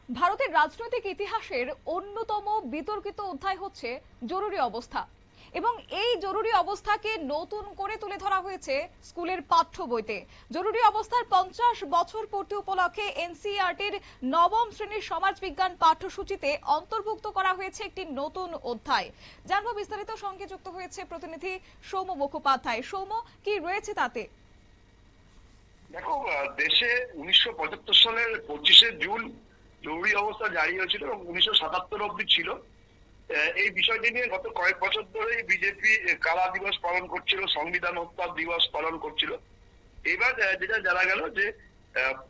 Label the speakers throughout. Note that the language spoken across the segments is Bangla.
Speaker 1: ভারতের রাজনৈতিক ইতিহাসের অন্যতম বিতর্কিত অধ্যায় হচ্ছে জরুরি অবস্থা এবং এই জরুরি অবস্থাকে নতুন করে তুলে ধরা হয়েছে স্কুলের পাঠ্য বইতে। জরুরি অবস্থার 50 বছর পূর্তি উপলক্ষে এনসিইআরটির নবম শ্রেণীর সমাজবিজ্ঞান পাঠ্যসূচিতে অন্তর্ভুক্ত করা হয়েছে একটি নতুন অধ্যায়। জানবো বিস্তারিত, সঙ্গে যুক্ত হয়েছে প্রতিনিধি সৌম্য মুখোপাধ্যায়। সৌম্য, কি রয়েছে তাতে?
Speaker 2: দেখো, দেশে 1975 সালের 25শে জুন জরুরি অবস্থা জারি হয়েছিল এবং 1977 অব্দি ছিল। এই বিষয়টি নিয়ে গত কয়েক বছর ধরেই বিজেপি কালা দিবস পালন করছিল, সংবিধান হত্যা দিবস পালন করছিল। এবার যেটা জানা গেল যে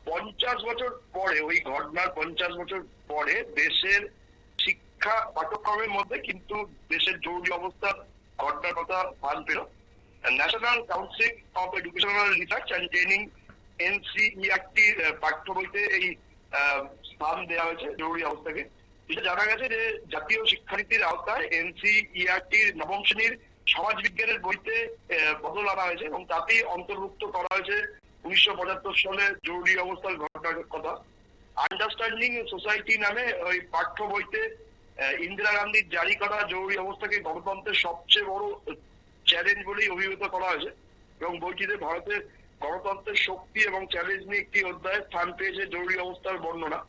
Speaker 2: 50 বছর পরে, ওই ঘটনার 50 বছর পরে দেশের শিক্ষা পাঠ্যক্রমের মধ্যে কিন্তু দেশের জরুরি অবস্থার ঘটনার কথা স্থান পেল। National council of educational research and training NCERT পাঠ্য বইতে এই স্থান দেওয়া হয়েছে জরুরি অবস্থাকে। এটা জানা গেছে যে জাতীয় শিক্ষানীতির আওতায় এনসিইআরটির নবম শ্রেণীর সমাজবিজ্ঞানের বইতে বদল আনা হয়েছে এবং তাতেই অন্তর্ভুক্ত করা হয়েছে 1975 সালে জরুরি অবস্থার ঘটনার কথা। আন্ডারস্ট্যান্ডিং সোসাইটি নামে ওই পাঠ্য বইতে ইন্দিরা গান্ধীর জারি করা জরুরি অবস্থাকে গণতন্ত্রের সবচেয়ে বড় চ্যালেঞ্জ বলেই অভিহিত করা হয়েছে এবং বইটিতে ভারতের গণতন্ত্রের শক্তি এবং চ্যালেঞ্জ নিয়ে একটি অধ্যায়ে স্থান পেয়েছে জরুরি অবস্থার বর্ণনা।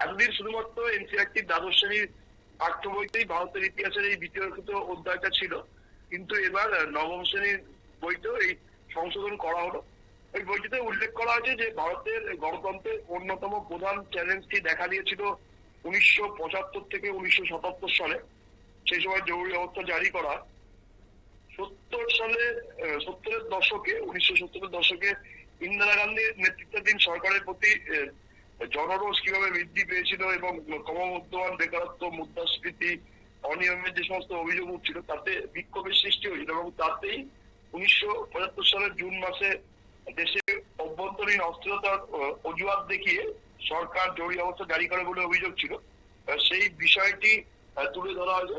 Speaker 2: এতদিন শুধুমাত্র এনসিইআরটির দ্বাদশ শ্রেণীর পাঠ্য বইতেই ভারতের ইতিহাসের এই বিতর্কিত অধ্যায়টা ছিল, কিন্তু এবার নবম শ্রেণীর বইতেও এই সংশোধন করা হলো। ওই বইটিতে উল্লেখ করা হয়েছে যে ভারতের গণতন্ত্রের অন্যতম প্রধান চ্যালেঞ্জটি দেখা দিয়েছিল 1975 থেকে 1977 সালে। সেই সময় জরুরি অবস্থা জারি করা 1970-এর দশকে ইন্দিরা গান্ধীর নেতৃত্বাধীন সরকারের প্রতি জনরোষ কিভাবে বৃদ্ধি পেয়েছিল এবং ক্রমবর্ধমান বেকারত্ব, মুদ্রাস্ফীতি, অনিয়মের যে সমস্ত অভিযোগ উঠছিল তাতে বিক্ষোভের সৃষ্টি হয়েছিল এবং তাতেই 1975 সালের জুন মাসে দেশে অভ্যন্তরীণ অস্থিরতার অজুহাত দেখিয়ে সরকার জরুরি অবস্থা জারি করে বলে অভিযোগ ছিল। সেই বিষয়টি তুলে ধরা হয়েছে।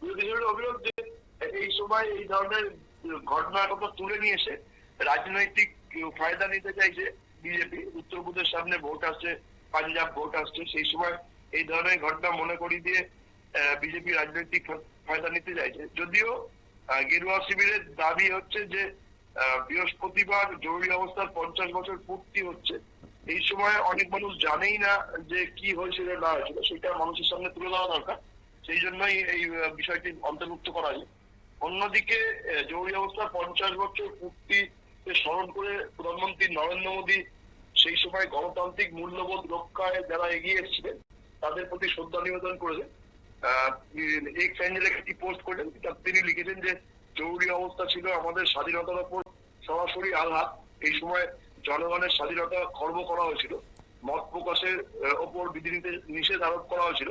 Speaker 2: বিরোধীদের অভিযোগ যে এই সময় এই ধরনের ঘটনার কথা তুলে নিয়ে এসে রাজনৈতিক ফায়দা নিতে চাইছে বিজেপি। উত্তরপ্রদেশ সামনে ভোট আসছে, পাঞ্জাব ভোট আসছে, সেই সময় এই ধরনের ঘটনা মনে করিয়ে দিয়ে বিজেপি রাজনৈতিক ফায়দা নিতে চাইছে। যদিও গেরুয়া শিবিরের দাবি হচ্ছে যে বৃহস্পতিবার জরুরি অবস্থার 50 বছর পূর্তি হচ্ছে। এই সময় অনেক মানুষ জানেই না যে কি হয়েছিল না হয়েছিল, সেটা মানুষের সামনে তুলে ধরা দরকার। সেই জন্যই এই বিষয়টি অন্তর্ভুক্ত করা হয়। অন্যদিকে জরুরি অবস্থার 50 বছর পূর্তিকে স্মরণ করে প্রধানমন্ত্রী নরেন্দ্র মোদী সেই সময় গণতান্ত্রিক মূল্যবোধ রক্ষায় যারা এগিয়ে এসেছিলেন তাদের প্রতি শ্রদ্ধা নিবেদন করেছেন। এক্স হ্যান্ডেলে একটি পোস্ট করেছেন, তিনি লিখেছেন যে জরুরি অবস্থা ছিল আমাদের স্বাধীনতার উপর সরাসরি আঘাত। এই সময় জনগণের স্বাধীনতা খর্ব করা হয়েছিল, মত প্রকাশের ওপর বিধি নিষেধ আরোপ করা হয়েছিল,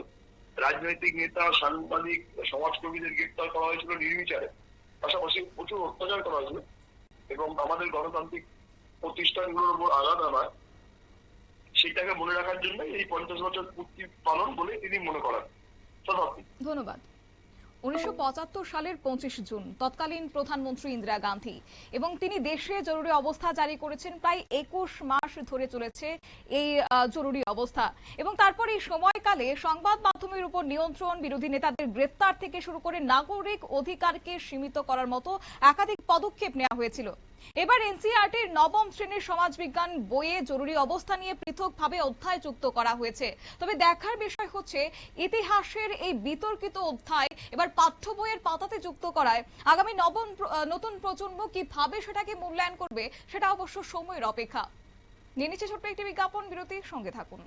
Speaker 2: রাজনৈতিক নেতা, সাংবাদিক, সমাজকর্মীদের গ্রেপ্তার করা হয়েছিল নির্বিচারে, পাশাপাশি প্রচুর অত্যাচার করা হয়েছিল এবং আমাদের গণতান্ত্রিক প্রতিষ্ঠানগুলোর উপর আঘাত আনায় সেটাকে মনে রাখার জন্য এই 50 বছর পূর্তি পালন বলে তিনি মনে করেন।
Speaker 1: ধন্যবাদ। 1975 সালের 25 জুন তৎকালীন প্রধানমন্ত্রী ইন্দিরা গান্ধী এবং তিনি দেশে জরুরি অবস্থা জারি করেছেন। প্রায় 21 মাস ধরে চলেছে এই জরুরি অবস্থা এবং তারপর এই সময়কালে সংবাদ মাধ্যমের উপর নিয়ন্ত্রণ, বিরোধী নেতাদের গ্রেফতার থেকে শুরু করে নাগরিক অধিকারকে সীমিত করার মতো একাধিক পদক্ষেপ নেওয়া হয়েছিল। এবার এনসিইআরটির নবম শ্রেণীর সমাজবিজ্ঞান বইয়ে জরুরি অবস্থা নিয়ে পৃথকভাবে অধ্যায় যুক্ত করা হয়েছে। তবে দেখার বিষয় হচ্ছে ইতিহাসের এই বিতর্কিত অধ্যায় এবার পাঠ্য বইয়ের পাতাতে যুক্ত করায় আগামী নতুন প্রজন্ম কিভাবে সেটাকে মূল্যায়ন করবে সেটা অবশ্য সময়ের অপেক্ষা। নিয়ে নিচ্ছে ছোট্ট একটি বিজ্ঞাপন বিরতি, সঙ্গে থাকুন।